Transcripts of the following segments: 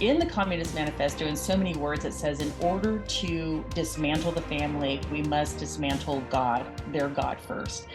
In the Communist Manifesto, in so many words, it says, in order to dismantle the family, we must dismantle God, their God first.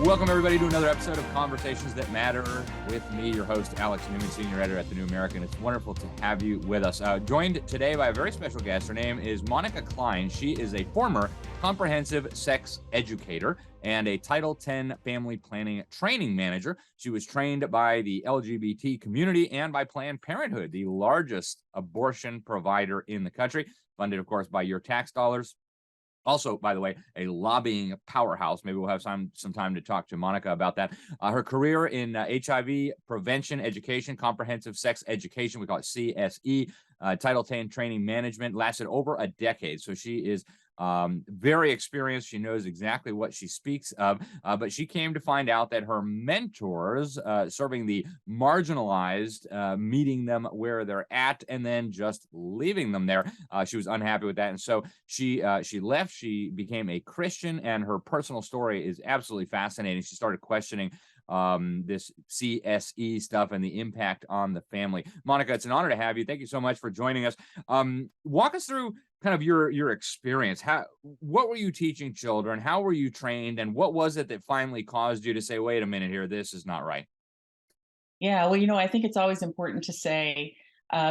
Welcome, everybody, to another episode of Conversations That Matter with me, your host, Alex Newman, Senior Editor at The New American. It's wonderful to have you with us. Joined today by a very special guest. Her name is Monica Cline. She is a former comprehensive sex educator and a Title X family planning training manager. She was trained by the LGBT community and by Planned Parenthood, the largest abortion provider in the country, funded, of course, by your tax dollars. Also, by the way, a lobbying powerhouse. Maybe we'll have some time to talk to Monica about that. Her career in HIV prevention education, comprehensive sex education, we call it CSE, Title X training management, lasted over a decade. So she is very experienced. She knows exactly what she speaks of, but she came to find out that her mentors, serving the marginalized, meeting them where they're at and then just leaving them there, she was unhappy with that. And so she left. She became a Christian, and her personal story is absolutely fascinating. She started questioning this CSE stuff and the impact on the family. Monica, it's an honor to have you. Thank you so much for joining us. Walk us through kind of your experience. What were you teaching children? How were you trained? And what was it that finally caused you to say, wait a minute here, this is not right? Yeah, well, I think it's always important to say,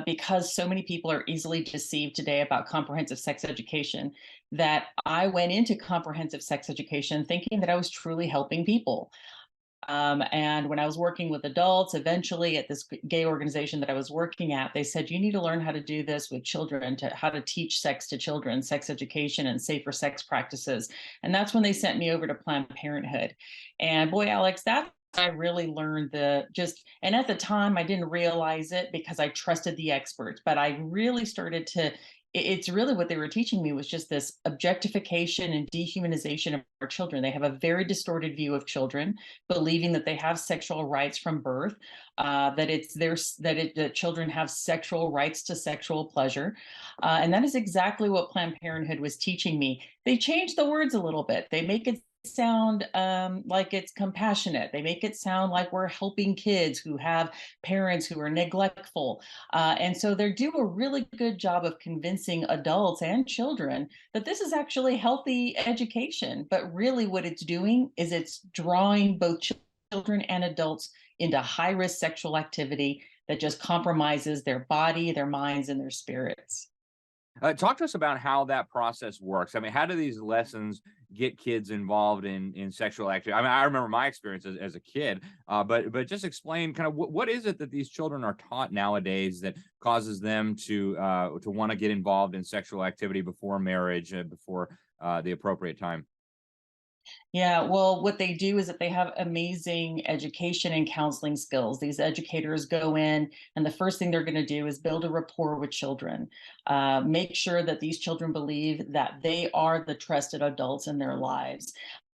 because so many people are easily deceived today about comprehensive sex education, that I went into comprehensive sex education thinking that I was truly helping people. And when I was working with adults, eventually at this gay organization that I was working at, they said, you need to learn how to do this with children, to how to teach sex to children, sex education and safer sex practices. And that's when they sent me over to Planned Parenthood. And boy, Alex, that I really learned and at the time I didn't realize it because I trusted the experts, but I really started to it's really what they were teaching me was just this objectification and dehumanization of our children. They have a very distorted view of children, believing that they have sexual rights from birth, that children have sexual rights to sexual pleasure, and that is exactly what Planned Parenthood was teaching me. They changed the words a little bit. They make it sound like it's compassionate. They make it sound like we're helping kids who have parents who are neglectful. And so they do a really good job of convincing adults and children that this is actually healthy education. But really, what it's doing is it's drawing both children and adults into high risk sexual activity that just compromises their body, their minds, and their spirits. Talk to us about how that process works. I mean, how do these lessons get kids involved in sexual activity? I mean, I remember my experience as a kid, but just explain kind of what is it that these children are taught nowadays that causes them to want to get involved in sexual activity before marriage, before the appropriate time. Yeah, well, what they do is that they have amazing education and counseling skills. These educators go in, and the first thing they're going to do is build a rapport with children, make sure that these children believe that they are the trusted adults in their lives.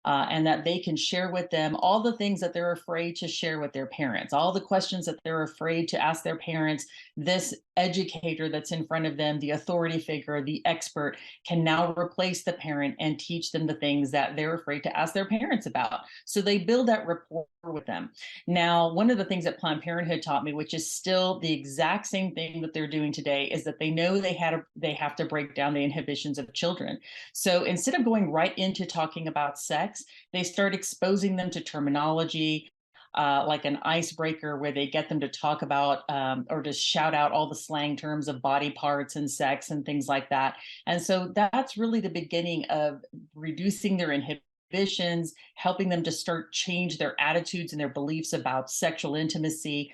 And that they can share with them all the things that they're afraid to share with their parents, all the questions that they're afraid to ask their parents. This educator that's in front of them, the authority figure, the expert, can now replace the parent and teach them the things that they're afraid to ask their parents about. So they build that rapport with them. Now, one of the things that Planned Parenthood taught me, which is still the exact same thing that they're doing today, is that they know they have to break down the inhibitions of children. So instead of going right into talking about sex, they start exposing them to terminology, like an icebreaker where they get them to talk about or to shout out all the slang terms of body parts and sex and things like that. And so that's really the beginning of reducing their inhibitions, helping them to start change their attitudes and their beliefs about sexual intimacy,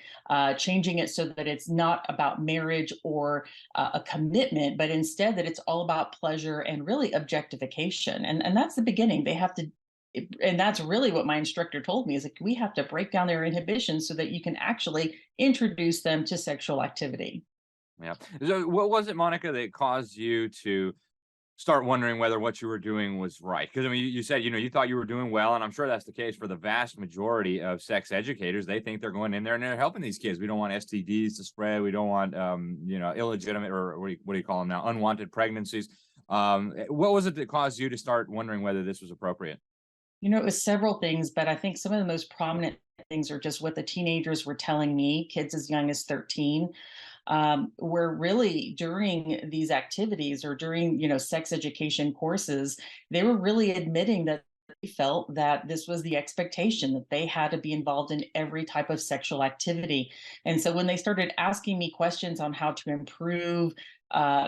changing it so that it's not about marriage or a commitment, but instead that it's all about pleasure and really objectification. And that's the beginning. They have to and that's really what my instructor told me, is like, we have to break down their inhibitions so that you can actually introduce them to sexual activity. Yeah. So, what was it, Monica, that caused you to start wondering whether what you were doing was right? Because I mean, you said, you thought you were doing well, and I'm sure that's the case for the vast majority of sex educators. They think they're going in there and they're helping these kids. We don't want STDs to spread. We don't want, illegitimate, or what do you call them now, unwanted pregnancies. What was it that caused you to start wondering whether this was appropriate? It was several things, but I think some of the most prominent things are just what the teenagers were telling me, kids as young as 13, where really during these activities or during, sex education courses, they were really admitting that they felt that this was the expectation, that they had to be involved in every type of sexual activity. And so when they started asking me questions on how to improve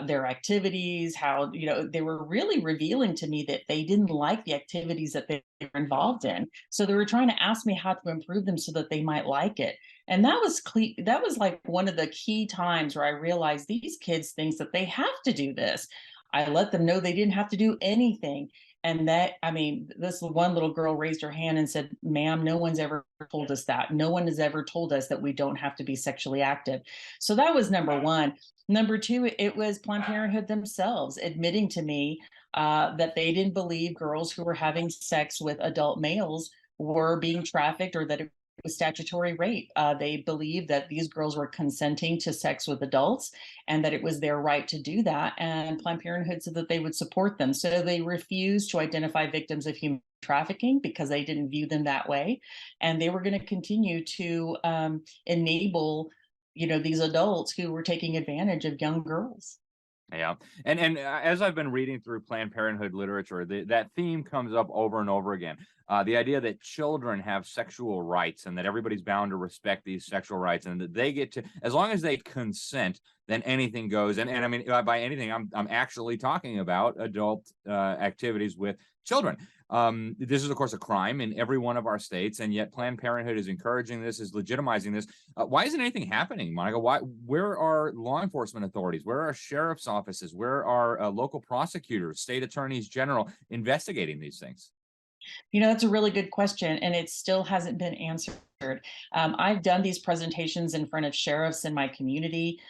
their activities, how, they were really revealing to me that they didn't like the activities that they were involved in. So they were trying to ask me how to improve them so that they might like it. And that was like one of the key times where I realized these kids think that they have to do this. I let them know they didn't have to do anything. And that, I mean, this one little girl raised her hand and said, "Ma'am, no one's ever told us that. No one has ever told us that we don't have to be sexually active." So that was number one. Number two, it was Planned Parenthood themselves admitting to me that they didn't believe girls who were having sex with adult males were being trafficked or that it was statutory rape. They believed that these girls were consenting to sex with adults and that it was their right to do that. And Planned Parenthood said that they would support them. So they refused to identify victims of human trafficking because they didn't view them that way. And they were going to continue to enable, these adults who were taking advantage of young girls. Yeah, and as I've been reading through Planned Parenthood literature, that theme comes up over and over again. The idea that children have sexual rights and that everybody's bound to respect these sexual rights, and that they get to, as long as they consent, then anything goes. And I mean, by anything, I'm actually talking about adult activities with children. This is, of course, a crime in every one of our states, and yet Planned Parenthood is encouraging this, is legitimizing this. Why isn't anything happening, Monica? Where are law enforcement authorities? Where are sheriff's offices? Where are local prosecutors, state attorneys general investigating these things? That's a really good question, and it still hasn't been answered. I've done these presentations in front of sheriffs in my community.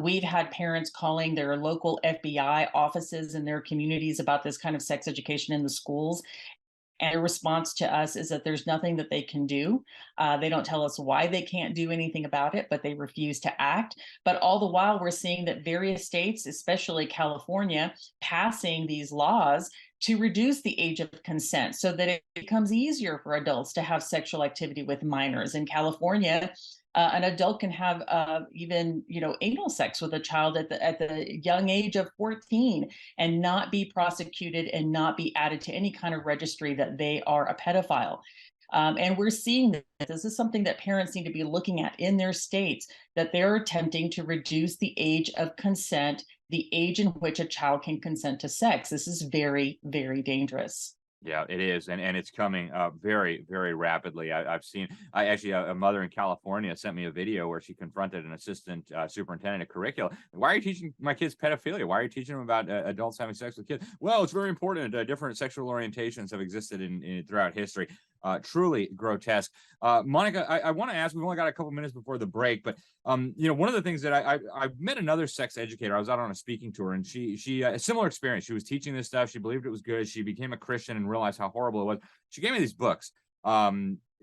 We've had parents calling their local FBI offices in their communities about this kind of sex education in the schools. And their response to us is that there's nothing that they can do. They don't tell us why they can't do anything about it, but they refuse to act. But all the while, we're seeing that various states, especially California, passing these laws to reduce the age of consent so that it becomes easier for adults to have sexual activity with minors. In California, an adult can have even anal sex with a child at the young age of 14 and not be prosecuted and not be added to any kind of registry that they are a pedophile. And we're seeing that this is something that parents need to be looking at in their states, that they're attempting to reduce the age of consent, the age in which a child can consent to sex. This is very, very dangerous. Yeah, it is, and it's coming very, very rapidly. I've seen. I actually a mother in California sent me a video where she confronted an assistant superintendent of curriculum. Why are you teaching my kids pedophilia? Why are you teaching them about adults having sex with kids? Well, it's very important. Different sexual orientations have existed in throughout history. Truly grotesque. Monica, I want to ask. We've only got a couple minutes before the break, but one of the things that I met another sex educator. I was out on a speaking tour, and she a similar experience. She was teaching this stuff. She believed it was good. She became a Christian and realized how horrible it was. She gave me these books.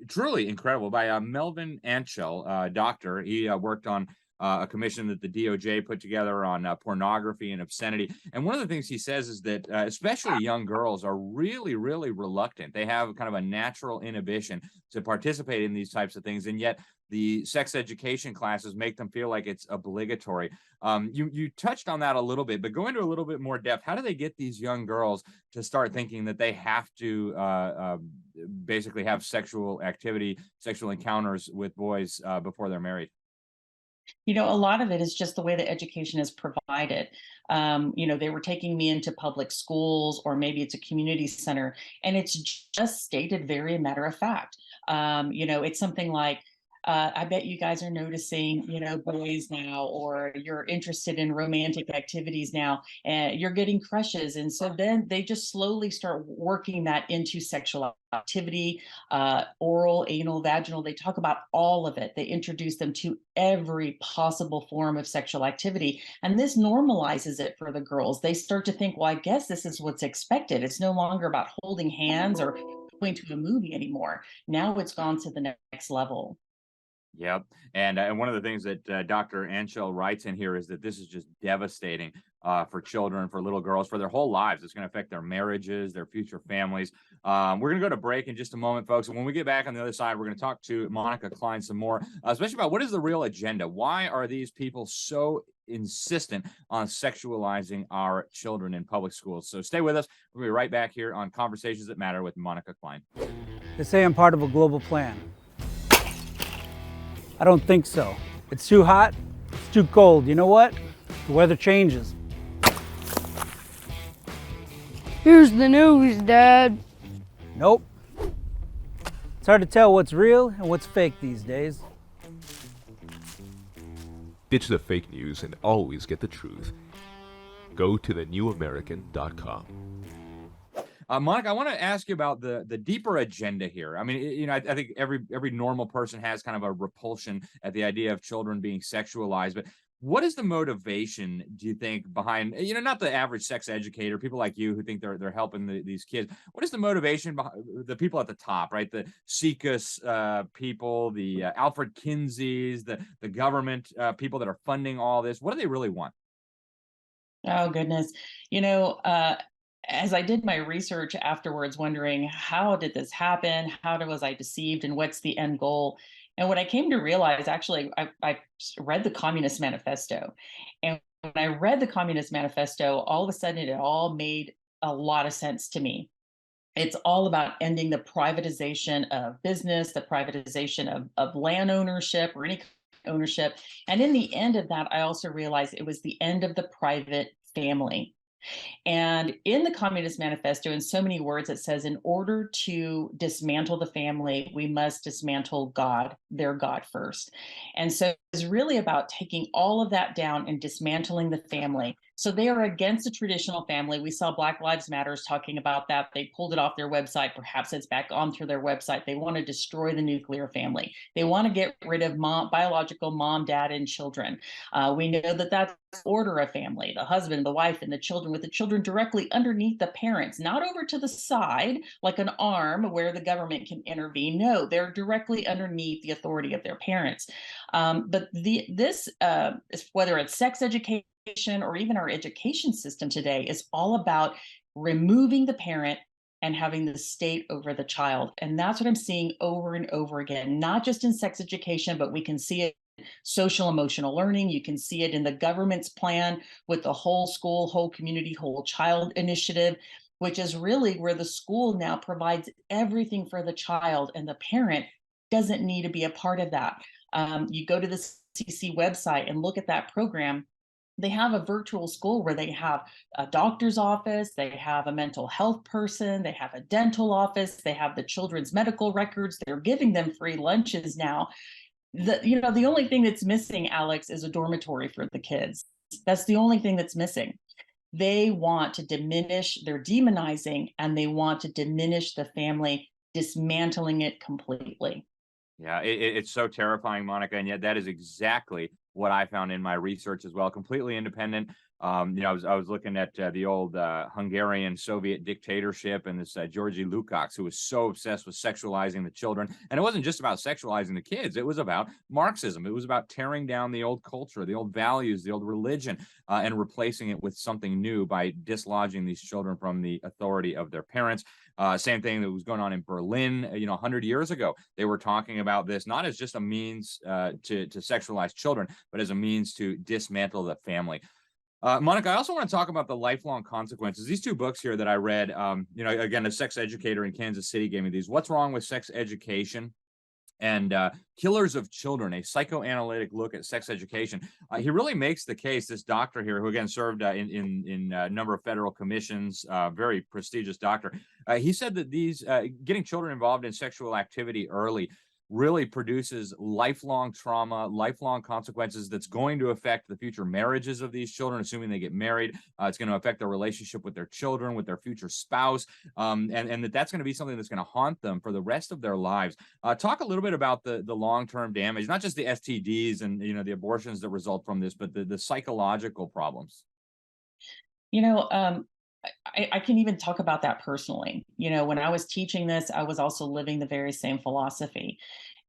Truly incredible, by Melvin Antchell, doctor. He worked on a commission that the DOJ put together on pornography and obscenity. And one of the things he says is that especially young girls are really, really reluctant. They have kind of a natural inhibition to participate in these types of things. And yet the sex education classes make them feel like it's obligatory. You touched on that a little bit, but go into a little bit more depth. How do they get these young girls to start thinking that they have to basically have sexual activity, sexual encounters with boys before they're married? A lot of it is just the way that education is provided. They were taking me into public schools, or maybe it's a community center, and it's just stated very matter of fact. It's something like, I bet you guys are noticing, boys now, or you're interested in romantic activities now, and you're getting crushes. And so then they just slowly start working that into sexual activity, oral, anal, vaginal. They talk about all of it. They introduce them to every possible form of sexual activity. And this normalizes it for the girls. They start to think, well, I guess this is what's expected. It's no longer about holding hands or going to a movie anymore. Now it's gone to the next level. Yep. And one of the things that Dr. Anshel writes in here is that this is just devastating for children, for little girls, for their whole lives. It's going to affect their marriages, their future families. We're going to go to break in just a moment, folks. And when we get back on the other side, we're going to talk to Monica Cline some more, especially about what is the real agenda. Why are these people so insistent on sexualizing our children in public schools? So stay with us. We'll be right back here on Conversations That Matter with Monica Cline. They say I'm part of a global plan. I don't think so. It's too hot, it's too cold. You know what? The weather changes. Here's the news, Dad. Nope. It's hard to tell what's real and what's fake these days. Ditch the fake news and always get the truth. Go to thenewamerican.com. Monica, I want to ask you about the deeper agenda here. I mean, I think every normal person has kind of a repulsion at the idea of children being sexualized, but what is the motivation, do you think, behind, not the average sex educator, people like you who think they're helping these kids? What is the motivation behind the people at the top, right? The SICUS people, the Alfred Kinseys, the government people that are funding all this? What do they really want? Oh, goodness. You know, as I did my research afterwards, wondering how did this happen? Was I deceived? And what's the end goal? And what I came to realize, actually, I read the Communist Manifesto. And when I read the Communist Manifesto, all of a sudden it all made a lot of sense to me. It's all about ending the privatization of business, the privatization of land ownership or any ownership. And in the end of that, I also realized it was the end of the private family. And in the Communist Manifesto, in so many words, it says, in order to dismantle the family, we must dismantle God, their God first. And so it's really about taking all of that down and dismantling the family. So they are against the traditional family. We saw Black Lives Matters talking about that. They pulled it off their website. Perhaps it's back onto their website. They want to destroy the nuclear family. They want to get rid of biological mom, dad, and children. We know that that's order a family, the husband, the wife, and the children, with the children directly underneath the parents, not over to the side like an arm where the government can intervene. No, they're directly underneath the authority of their parents. But this, whether it's sex education or even our education system today, is all about removing the parent and having the state over the child. And that's what I'm seeing over and over again, not just in sex education, but we can see it social emotional learning. You can see it in the government's plan with the whole school, whole community, whole child initiative, which is really where the school now provides everything for the child, and the parent doesn't need to be a part of that. You go to the CC website and look at that program. They have a virtual school where they have a doctor's office, they have a mental health person, they have a dental office, they have the children's medical records. They're giving them free lunches now. The only thing that's missing, Alex, is a dormitory for the kids. That's the only thing that's missing. They want to diminish, they're demonizing, and they want to diminish the family, dismantling it completely. Yeah, it's so terrifying, Monica, and yet that is exactly what I found in my research as well. Completely independent. I was looking at the old Hungarian Soviet dictatorship and this Georgy Lukács, who was so obsessed with sexualizing the children. And it wasn't just about sexualizing the kids; it was about Marxism. It was about tearing down the old culture, the old values, the old religion, and replacing it with something new by dislodging these children from the authority of their parents. Same thing that was going on in Berlin, 100 years ago. They were talking about this not as just a means to sexualize children, but as a means to dismantle the family. Monica, I also want to talk about the lifelong consequences. These two books here that I read, again, a sex educator in Kansas City gave me these. What's Wrong with Sex Education? And Killers of Children, a psychoanalytic look at sex education. He really makes the case, this doctor here, who again served in a number of federal commissions, very prestigious doctor. He said that these getting children involved in sexual activity early really produces lifelong trauma, lifelong consequences that's going to affect the future marriages of these children, assuming they get married. It's going to affect their relationship with their children, with their future spouse, and that's going to be something that's going to haunt them for the rest of their lives. Talk a little bit about the long-term damage, not just the STDs and the abortions that result from this, but the psychological problems. You know, I can even talk about that personally. When I was teaching this, I was also living the very same philosophy.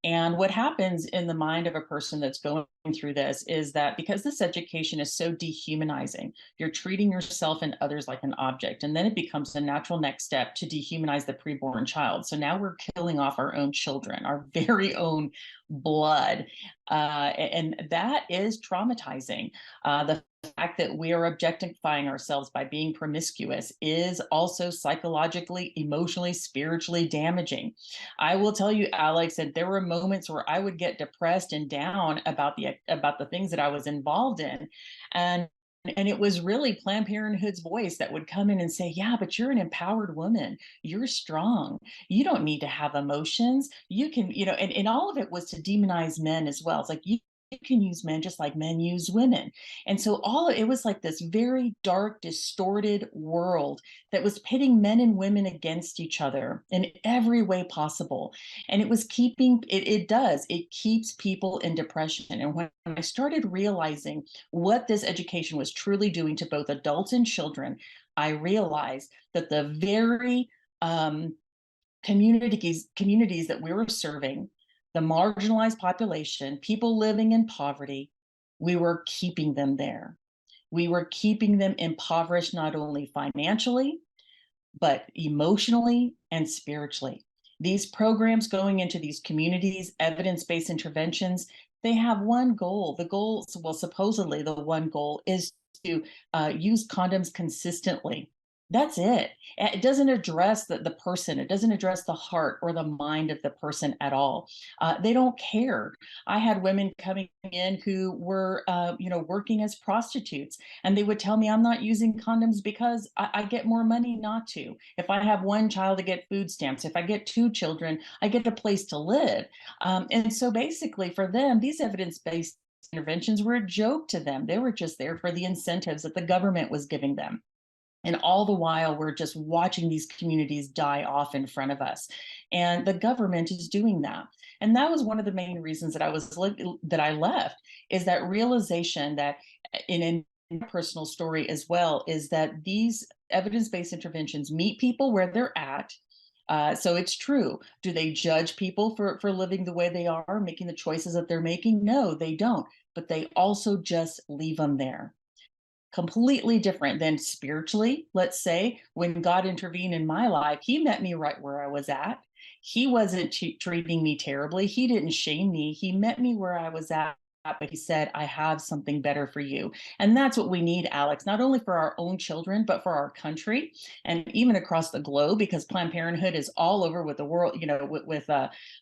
And what happens in the mind of a person that's going through this is that because this education is so dehumanizing, you're treating yourself and others like an object. And then it becomes a natural next step to dehumanize the preborn child. So now we're killing off our own children, our very own blood. And that is traumatizing. The fact that we are objectifying ourselves by being promiscuous is also psychologically, emotionally, spiritually damaging. I will tell you, Alex, that there were moments where I would get depressed and down about the things that I was involved in. And it was really Planned Parenthood's voice that would come in and say, yeah, but you're an empowered woman. You're strong. You don't need to have emotions. You can, and all of it was to demonize men as well. It's like, you can use men just like men use women. And so it was like this very dark, distorted world that was pitting men and women against each other in every way possible. And it was it keeps people in depression. And when I started realizing what this education was truly doing to both adults and children, I realized that the very communities that we were serving, the marginalized population, people living in poverty, we were keeping them there. We were keeping them impoverished, not only financially, but emotionally and spiritually. These programs going into these communities, evidence-based interventions, they have one goal. Supposedly the one goal is to use condoms consistently. That's it. It doesn't address the person. It doesn't address the heart or the mind of the person at all. They don't care. I had women coming in who were, working as prostitutes, and they would tell me, I'm not using condoms because I get more money not to. If I have one child, I get food stamps. If I get two children, I get a place to live. And so basically for them, these evidence-based interventions were a joke to them. They were just there for the incentives that the government was giving them. And all the while, we're just watching these communities die off in front of us. And the government is doing that. And that was one of the main reasons that I left, is that realization that in a personal story as well, is that these evidence-based interventions meet people where they're at. So it's true. Do they judge people for living the way they are, making the choices that they're making? No, they don't. But they also just leave them there. Completely different than spiritually. Let's say when God intervened in my life, he met me right where I was at. He wasn't treating me terribly. He didn't shame me. He met me where I was at, but he said, I have something better for you. And that's what we need, Alex, not only for our own children, but for our country and even across the globe, because Planned Parenthood is all over with the world, with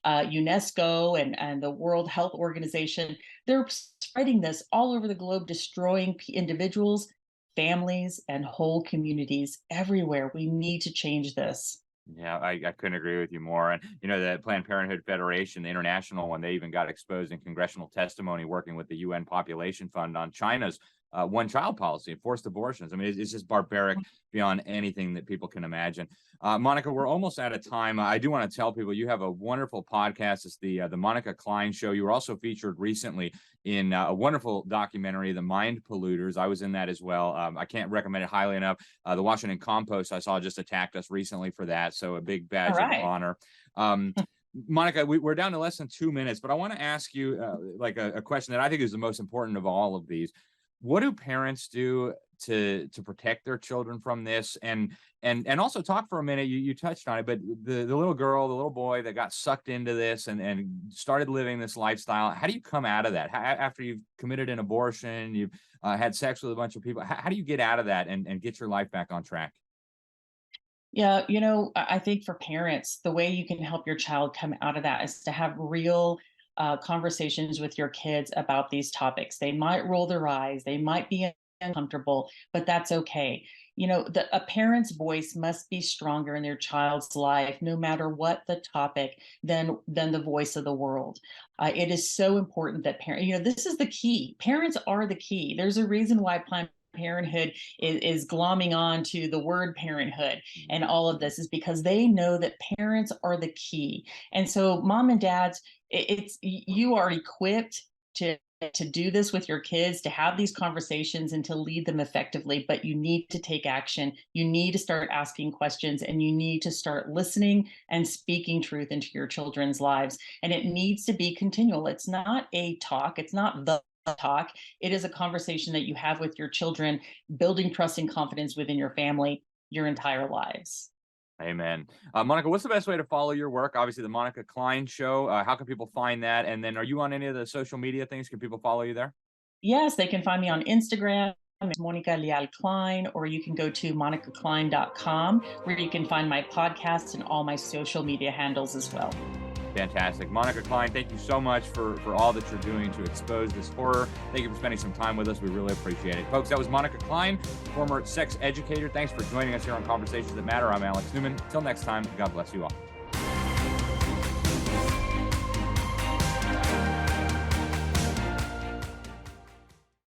UNESCO and the World Health Organization. They're spreading this all over the globe, destroying individuals, families, and whole communities everywhere. We need to change this. Yeah, I couldn't agree with you more. And, the Planned Parenthood Federation, the international one, they even got exposed in congressional testimony working with the UN Population Fund on China's one-child policy, forced abortions. I mean, it's just barbaric beyond anything that people can imagine. Monica, we're almost out of time. I do want to tell people you have a wonderful podcast. It's the Monica Cline Show. You were also featured recently in a wonderful documentary, The Mind Polluters. I was in that as well. I can't recommend it highly enough. The Washington Compost I saw just attacked us recently for that. So a big badge of honor. Monica, we're down to less than 2 minutes, but I want to ask you a question that I think is the most important of all of these. What do parents do to protect their children from this? And also talk for a minute, you touched on it, but the little girl, the little boy that got sucked into this and started living this lifestyle, how do you come out of that? After you've committed an abortion, you've had sex with a bunch of people, how do you get out of that and get your life back on track? Yeah, I think for parents, the way you can help your child come out of that is to have real conversations with your kids about these topics. They might roll their eyes, they might be uncomfortable, but that's okay. A parent's voice must be stronger in their child's life, no matter what the topic, than the voice of the world. It is so important that this is the key. Parents are the key. There's a reason why Planned Parenthood is glomming on to the word parenthood and all of this, is because they know that parents are the key. And so mom and dads, you are equipped to to do this with your kids, to have these conversations and to lead them effectively, but you need to take action. You need to start asking questions, and you need to start listening and speaking truth into your children's lives. And it needs to be continual. It's not a talk. It's not the talk. It is a conversation that you have with your children, building trust and confidence within your family your entire lives. Amen. Monica, what's the best way to follow your work? Obviously, the Monica Cline Show. How can people find that? And then are you on any of the social media things? Can people follow you there? Yes, they can find me on Instagram. It's Monica Cline, or you can go to monicacline.com, where you can find my podcasts and all my social media handles as well. Fantastic. Monica Cline, thank you so much for all that you're doing to expose this horror. Thank you for spending some time with us. We really appreciate it. Folks, that was Monica Cline, former sex educator. Thanks for joining us here on Conversations That Matter. I'm Alex Newman. Until next time, God bless you all.